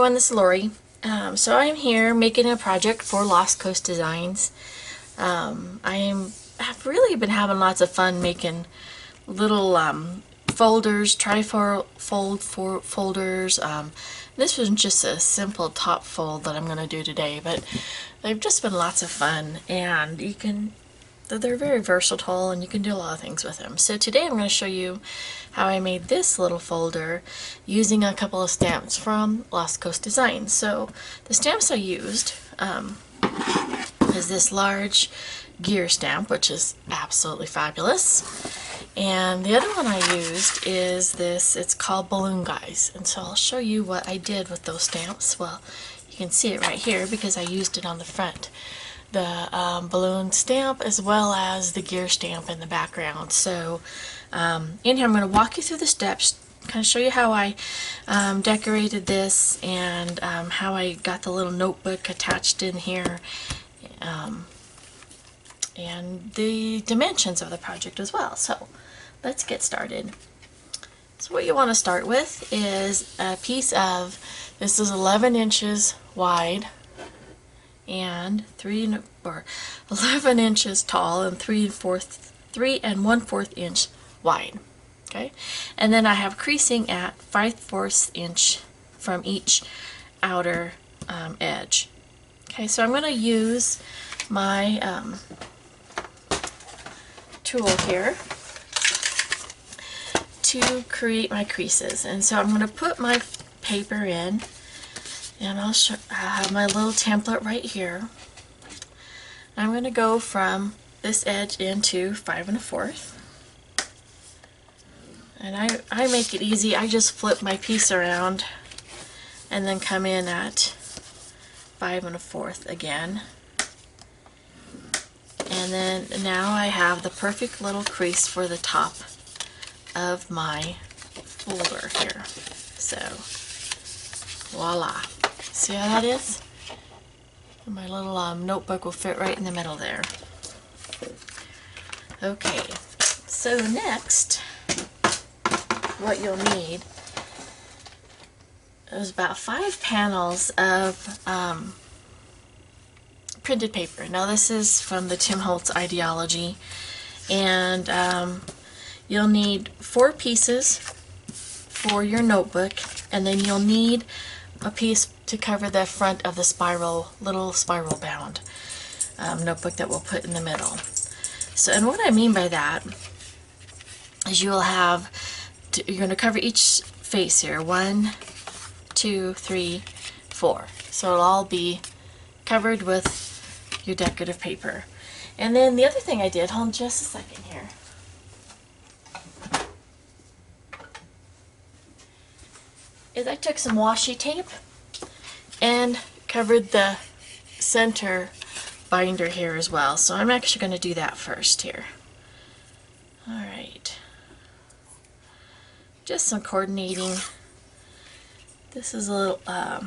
everyone, this is Lori. So I'm here making a project for Lost Coast Designs. Have really been having lots of fun making little folders, folders. This was just a simple top fold that I'm going to do today, but they've just been lots of fun, and they're very versatile and you can do a lot of things with them. So today I'm going to show you how I made this little folder using a couple of stamps from Lost Coast Designs. So the stamps I used is this large gear stamp, which is absolutely fabulous. And the other one I used is this, it's called Balloon Guys. And so I'll show you what I did with those stamps. Well, you can see it right here because I used it on the front. The balloon stamp as well as the gear stamp in the background. So in here I'm going to walk you through the steps, kind of show you how I decorated this and how I got the little notebook attached in here, and the dimensions of the project as well. So let's get started. So what you want to start with is a piece of, this is 11 inches wide and 11 inches tall and 3 1/4 inch wide. Okay, and then I have creasing at 5/4 inch from each outer edge. Okay, so I'm going to use my tool here to create my creases, and so I'm going to put my paper in. And I have my little template right here. I'm going to go from this edge into 5 1/4. And I make it easy. I just flip my piece around and then come in at 5 1/4 again. And then now I have the perfect little crease for the top of my folder here. So, voila. See how that is? My little notebook will fit right in the middle there. Okay, so next, what you'll need is about 5 panels of printed paper. Now this is from the Tim Holtz Ideology, and you'll need 4 pieces for your notebook, and then you'll need a piece to cover the front of the little spiral bound notebook that we'll put in the middle. So, and what I mean by that is you're going to cover each face here, 1, 2, 3, 4. So it'll all be covered with your decorative paper. And then the other thing I did, hold on just a second here. Is I took some washi tape and covered the center binder here as well. So I'm actually going to do that first here. Alright. Just some coordinating. This is a little, a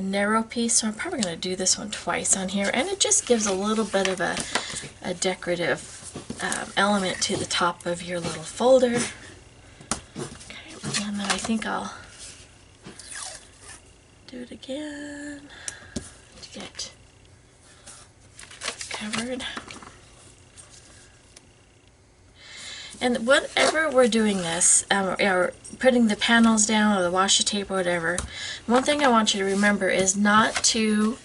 narrow piece, so I'm probably going to do this one twice on here. And it just gives a little bit of a decorative element to the top of your little folder. And then I think I'll do it again to get covered. And whatever we're doing this, or putting the panels down or the washi tape or whatever, one thing I want you to remember is not to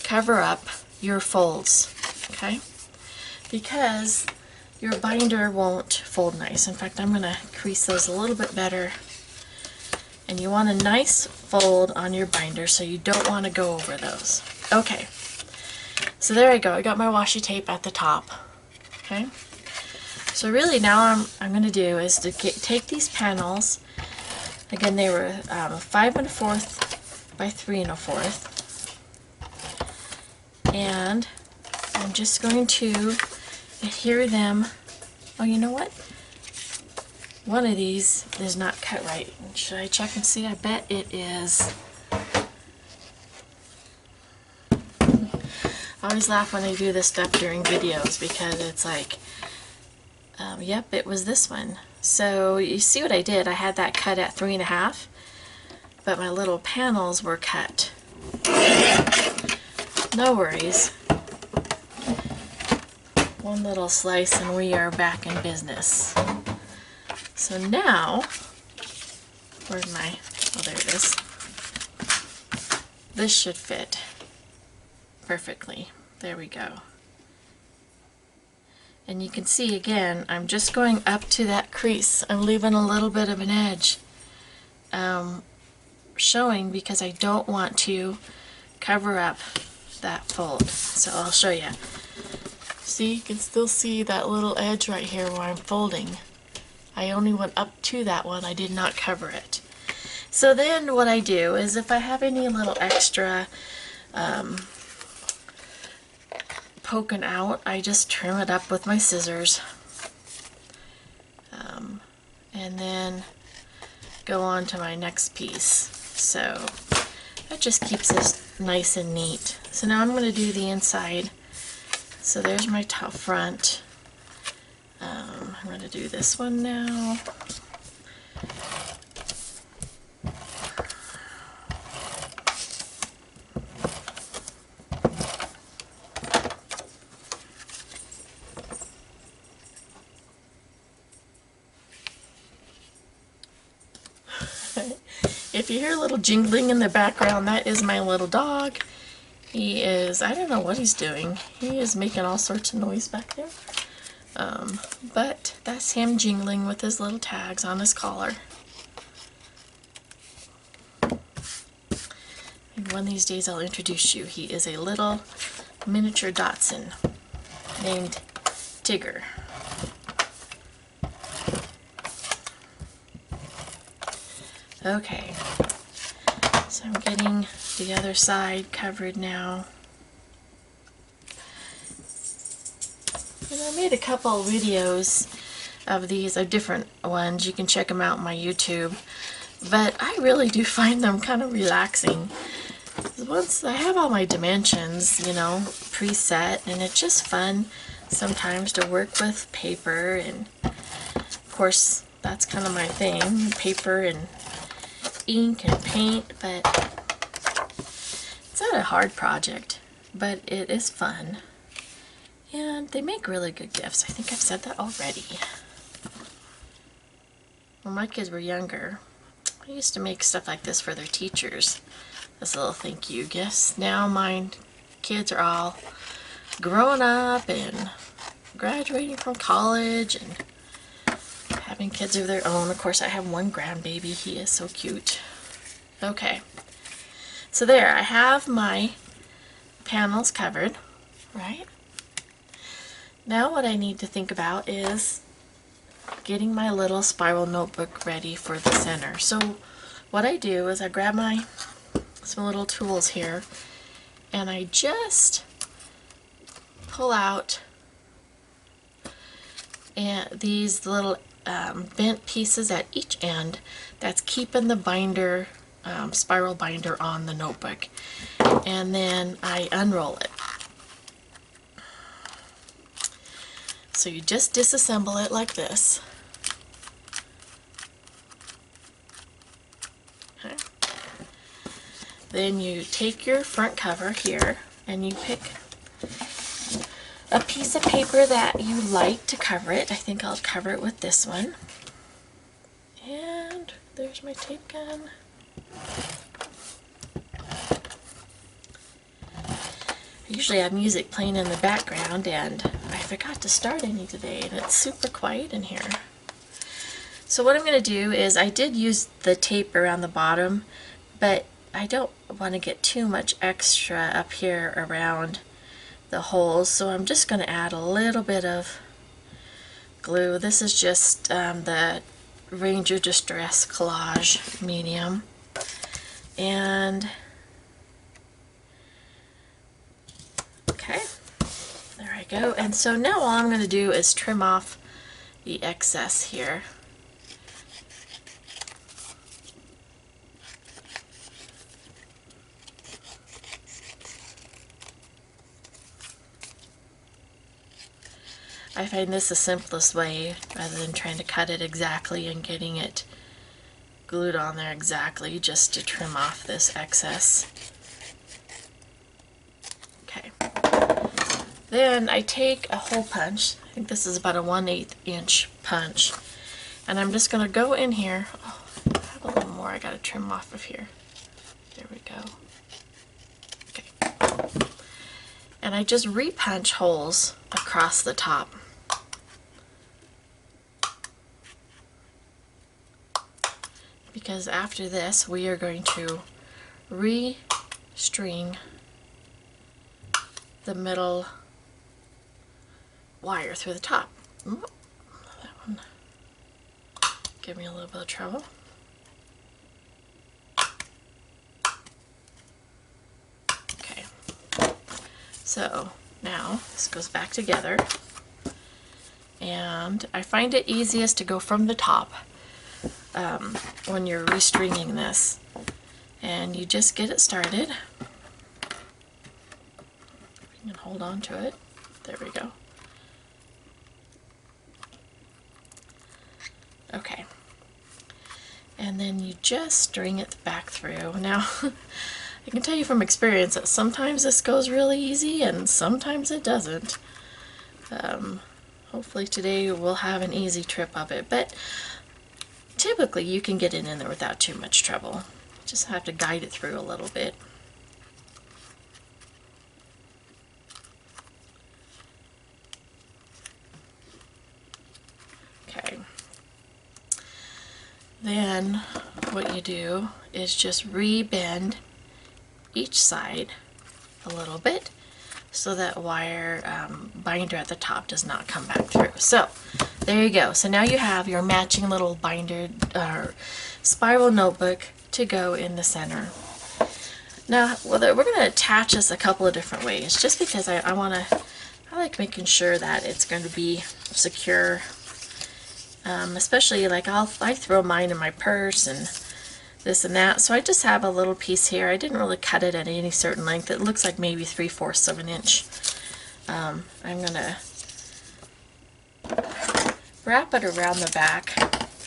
cover up your folds, okay? Because your binder won't fold nice. In fact, I'm going to crease those a little bit better. And you want a nice fold on your binder, so you don't want to go over those. Okay, so there I go. I got my washi tape at the top. Okay, so really now I'm going to do is to take these panels. Again, they were 5 1/4 by 3 1/4. And I'm just going to adhere them. Oh, you know what? One of these is not cut right. Should I check and see? I bet it is. I always laugh when I do this stuff during videos because it's like, yep, it was this one. So you see what I did? I had that cut at 3 1/2, but my little panels were cut. No worries. One little slice and we are back in business. So now, where's my, oh there it is. This should fit perfectly. There we go. And you can see again, I'm just going up to that crease. I'm leaving a little bit of an edge showing because I don't want to cover up that fold. So I'll show you. See, you can still see that little edge right here where I'm folding. I only went up to that one, I did not cover it. So then what I do is if I have any little extra poking out, I just trim it up with my scissors. And then go on to my next piece. So that just keeps this nice and neat. So now I'm going to do the inside. So there's my top front. I'm going to do this one now. If you hear a little jingling in the background, that is my little dog. He is, I don't know what he's doing. He is making all sorts of noise back there. But that's him jingling with his little tags on his collar. And one of these days I'll introduce you. He is a little miniature Dachshund named Tigger. Okay, so I'm getting the other side covered now. And I made a couple videos of these, of different ones. You can check them out on my YouTube. But I really do find them kind of relaxing. Once I have all my dimensions, you know, preset, and it's just fun sometimes to work with paper. And of course, that's kind of my thing, paper and ink and paint, but it's not a hard project, but it is fun. And they make really good gifts. I think I've said that already. When my kids were younger, I used to make stuff like this for their teachers as little thank you gifts. Now my kids are all growing up and graduating from college and having kids of their own. Of course, I have one grandbaby. He is so cute. Okay, so there, I have my panels covered, right? Now what I need to think about is getting my little spiral notebook ready for the center. So what I do is I grab some little tools here and I just pull out these little bent pieces at each end that's keeping the binder, spiral binder on the notebook, and then I unroll it. So you just disassemble it like this. Okay. Then you take your front cover here and you pick a piece of paper that you like to cover it. I think I'll cover it with this one. And there's my tape gun. I usually have music playing in the background and I forgot to start any today and it's super quiet in here. So what I'm going to do is I did use the tape around the bottom, but I don't want to get too much extra up here around the holes, so I'm just going to add a little bit of glue. This is just the Ranger Distress Collage medium, and okay, there I go. And so now all I'm going to do is trim off the excess here. I find this the simplest way rather than trying to cut it exactly and getting it glued on there exactly just to trim off this excess. Okay. Then I take a hole punch. I think this is about a 1/8 inch punch. And I'm just going to go in here. Oh, I have a little more I got to trim off of here. There we go. Okay. And I just re-punch holes across the top. Because after this we are going to re-string the middle wire through the top. Ooh, that one gave me a little bit of trouble. Okay, so now this goes back together, and I find it easiest to go from the top when you're restringing this, and you just get it started. You can hold on to it. There we go. Okay. And then you just string it back through. Now, I can tell you from experience that sometimes this goes really easy and sometimes it doesn't. Hopefully today we'll have an easy trip of it, but typically you can get it in there without too much trouble. Just have to guide it through a little bit. Okay. Then what you do is just re-bend each side a little bit so that wire binder at the top does not come back through. So there you go. So now you have your matching little binder spiral notebook to go in the center. Now we're going to attach this a couple of different ways, just because I like making sure that it's going to be secure. Especially like I throw mine in my purse and this and that, so I just have a little piece here. I didn't really cut it at any certain length. It looks like maybe 3/4 of an inch. I'm gonna wrap it around the back,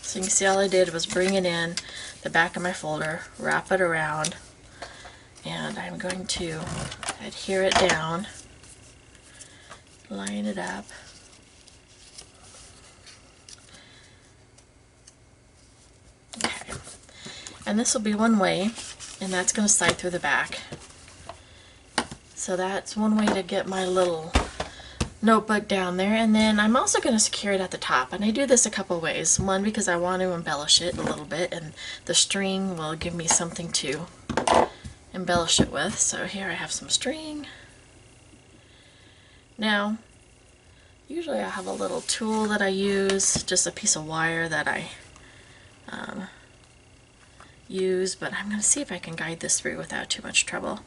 so you can see all I did was bring it in the back of my folder, wrap it around, and I'm going to adhere it down, line it up. And this will be one way, and that's going to slide through the back. So that's one way to get my little notebook down there. And then I'm also going to secure it at the top. And I do this a couple ways. One, because I want to embellish it a little bit, and the string will give me something to embellish it with. So here I have some string. Now, usually I have a little tool that I use, just a piece of wire that I use, but I'm going to see if I can guide this through without too much trouble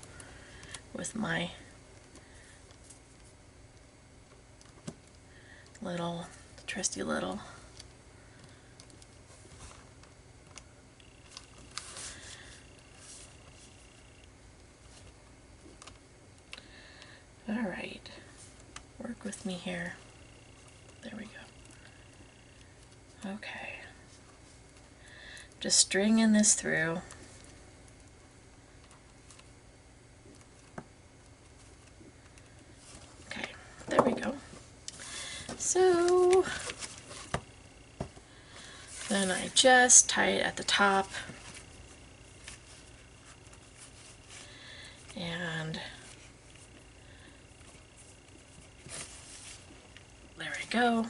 with my little trusty little alright, work with me here. There we go. Okay. Just stringing this through. Okay, there we go. So then I just tie it at the top, and there we go.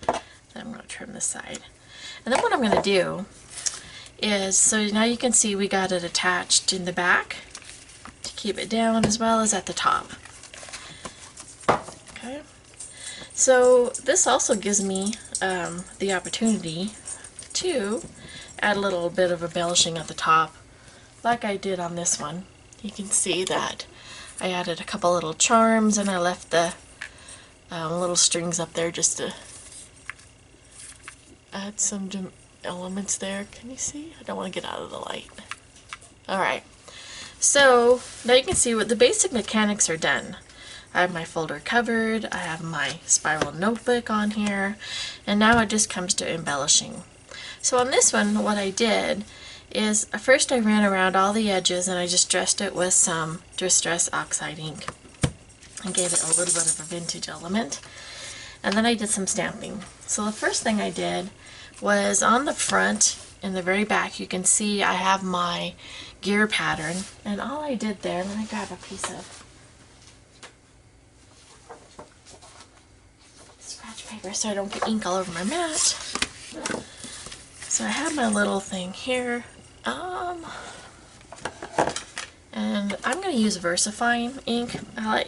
Then I'm going to trim this side. And then what I'm going to do is, so now you can see we got it attached in the back to keep it down, as well as at the top. Okay, so this also gives me the opportunity to add a little bit of embellishing at the top, like I did on this one. You can see that I added a couple little charms, and I left the little strings up there just to add some elements there. Can you see? I don't want to get out of the light. Alright, so now you can see what the basic mechanics are done. I have my folder covered, I have my spiral notebook on here, and now it just comes to embellishing. So on this one, what I did is first I ran around all the edges and I just dressed it with some Distress Oxide ink and gave it a little bit of a vintage element. And then I did some stamping. So the first thing I did was on the front, in the very back, you can see I have my gear pattern. And all I did there, let me grab a piece of scratch paper so I don't get ink all over my mat. So I have my little thing here. And I'm going to use VersaFine ink.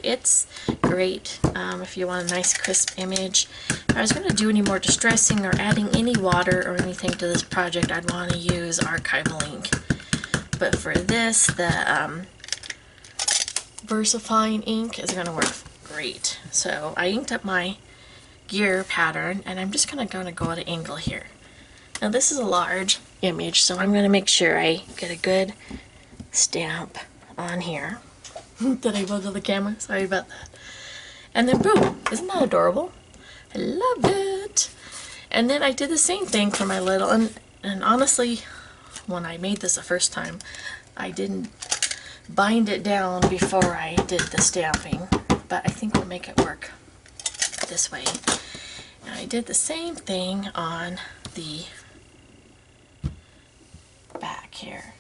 It's great if you want a nice crisp image. If I was going to do any more distressing or adding any water or anything to this project, I'd want to use archival ink. But for this, the VersaFine ink is going to work great. So I inked up my gear pattern, and I'm just going to go at an angle here. Now this is a large image, so I'm going to make sure I get a good stamp on here. Did I wiggle the camera? Sorry about that. And then boom! Isn't that adorable? I love it! And then I did the same thing for my little, and honestly, when I made this the first time, I didn't bind it down before I did the stamping, but I think we'll make it work this way. And I did the same thing on the back here.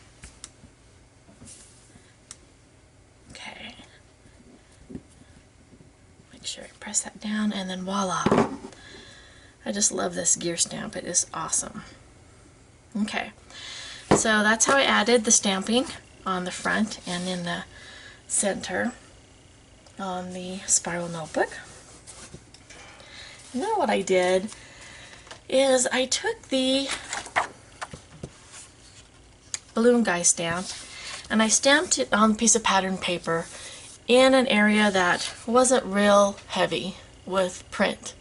Okay. Make sure I press that down, and then voila. I just love this gear stamp. It is awesome. Okay. So that's how I added the stamping on the front and in the center on the spiral notebook. And then what I did is I took the balloon guy stamp and I stamped it on a piece of pattern paper in an area that wasn't real heavy with print.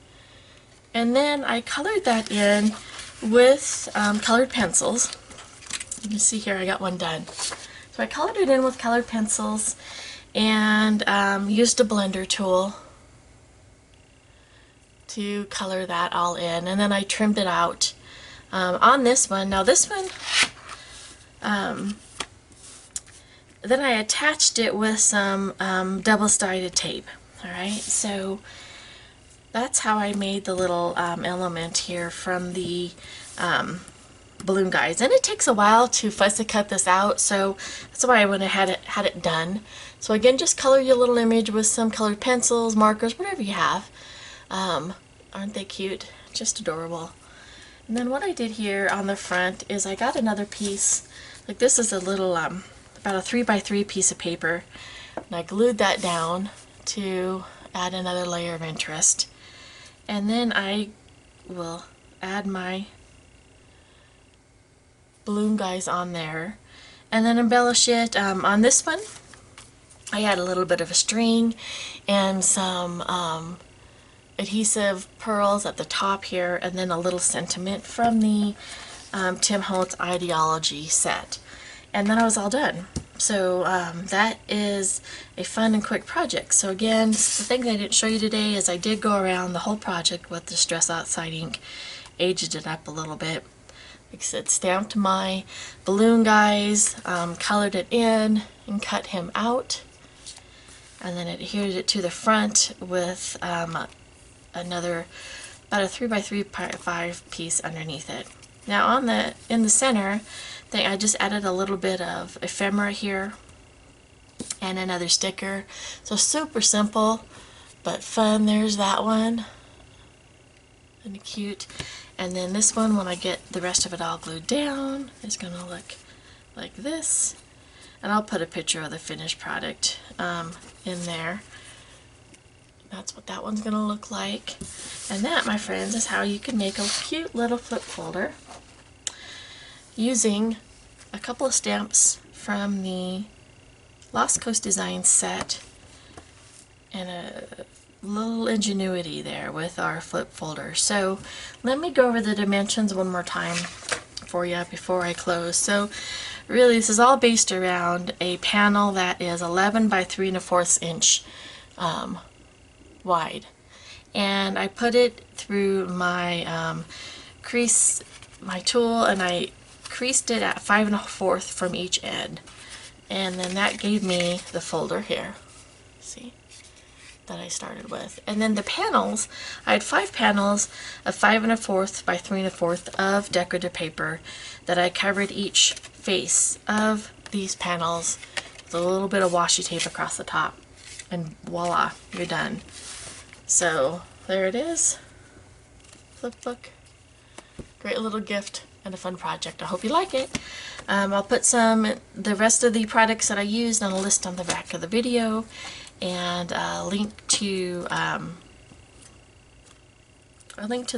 And then I colored that in with colored pencils. You can see here I got one done. So I colored it in with colored pencils and used a blender tool to color that all in, and then I trimmed it out. On this one, now this one, then I attached it with some double-sided tape. Alright, so that's how I made the little element here from the balloon guys. And it takes a while to fussy cut this out, so that's why I went ahead and had it done. So again, just color your little image with some colored pencils, markers, whatever you have. Aren't they cute? Just adorable. And then what I did here on the front is I got another piece, like this is a little, about a 3x3 piece of paper, and I glued that down to add another layer of interest. And then I will add my balloon guys on there and then embellish it. On this one I had a little bit of a string and some adhesive pearls at the top here, and then a little sentiment from the Tim Holtz Ideology set. And then I was all done. So that is a fun and quick project. So again, the thing I didn't show you today is I did go around the whole project with Distress Oxide ink, aged it up a little bit. Like I said, stamped my balloon guys, colored it in, and cut him out. And then adhered it to the front with another, about a 3x3 piece underneath it. Now in the center, I just added a little bit of ephemera here and another sticker. So super simple but fun. There's that one. And cute. And then this one, when I get the rest of it all glued down, is going to look like this. And I'll put a picture of the finished product in there. That's what that one's going to look like. And that, my friends, is how you can make a cute little flip folder using a couple of stamps from the Lost Coast Design set and a little ingenuity there with our flip folder. So let me go over the dimensions one more time for you before I close. So really this is all based around a panel that is 11 by 3 1/4 inch wide, and I put it through my crease my tool and I creased it at 5 1/4 from each end. And then that gave me the folder here. See? That I started with. And then the panels, I had 5 panels of 5 1/4 by 3 1/4 of decorative paper that I covered each face of these panels with a little bit of washi tape across the top. And voila, you're done. So there it is. Flip book. Great little gift and a fun project. I hope you like it. I'll put the rest of the products that I used on a list on the back of the video, and a link to the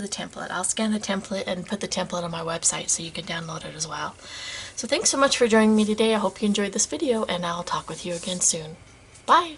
template. I'll scan the template and put the template on my website so you can download it as well. So thanks so much for joining me today. I hope you enjoyed this video, and I'll talk with you again soon. Bye!